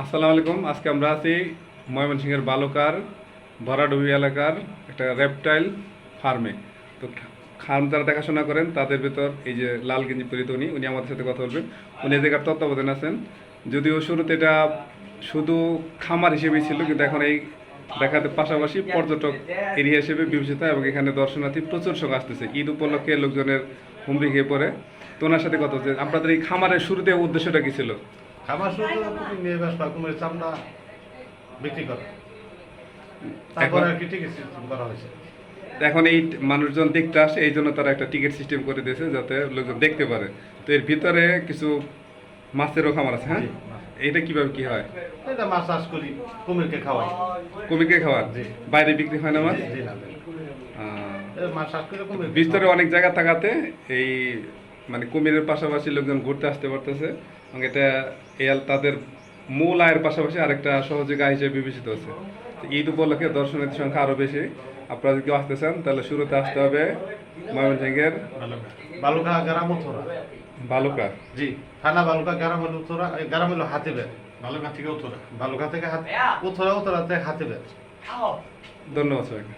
আসসালামু আলাইকুম। আজকে আমরা আছি ময়মনসিংহের বালুকার ভরাডুবি এলাকার একটা রেপটাইল ফার্মে। তো ফার্ম যারা দেখাশোনা করেন তাদের ভেতর এই যে লাল গেঞ্জি পরিত উনি উনি আমাদের সাথে কথা বলবেন। উনি এই জায়গার তত্ত্বাবধানে আছেন। যদিও শুরুতে এটা শুধু খামার হিসেবেই ছিল, কিন্তু এখন এই দেখাতে পাশাপাশি পর্যটক এরিয়া হিসেবে বিবেচিত এবং এখানে দর্শনার্থী প্রচুর সংখ্যা আসতেছে। ঈদ উপলক্ষে লোকজনের হুমড়ি খেয়ে পড়ে। তো ওনার সাথে কথা হচ্ছে, আপনাদের এই খামারের শুরুতে উদ্দেশ্যটা কি ছিল? খাবার শুরু কুমির নিয়ে ব্যবসা, কুমিরের চামড়া বিক্রি করা, তারপরে আর কি টিকিট সিস্টেম করা হয়েছে। এখন এই মানুষজন দেখতে আসে, এই জন্য তারা একটা টিকিট সিস্টেম করে দিয়েছে যাতে লোকজন দেখতে পারে। তো এর ভিতরে কিছু মাছেরও খামার আছে। হ্যাঁ, জি, এটা কিভাবে কি হয়? এটা মাছ চাষ করি, কুমিরকে খাওয়াই। কুমিরকে খাওয়ার জি। বাইরে বিক্রি হয় না মাছ? জি, জি, না, না। আহ, এই মাছ চাষ করে কুমির ভিতরে অনেক জায়গা থাকাতে এই মানে কুমিরের পাশাপাশি লোকজন ঘুরতে আসতে পারতেছে এবং এটা তাদের মূল আয়ের পাশাপাশি আরেকটা সহযোগী আয় হিসেবে বিবেচিত হচ্ছে। তো ঈদ উপলক্ষে দর্শনার্থীর সংখ্যা আরও বেশি। আপনারা যদি কেউ আসতে চান তাহলে শুরুতে আসতে হবে ময়মনসিংহের বালুকা গ্রাম উত্তরা। বালুকা। জি, থানা বালুকা গ্রাম হলো উত্তরা, এই গ্রাম হলো হাতিবের। বালুকা থেকে উত্তরা, বালুকা থেকে উত্তরা, উত্তরা থেকে হাতিবের। ধন্যবাদ সবাইকে।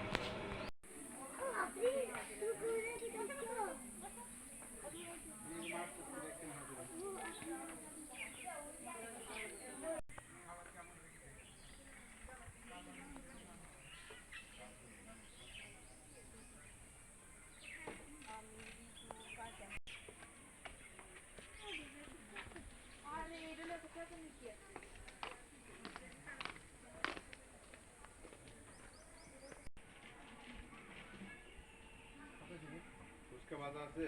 ফুচকা ভাজা আছে।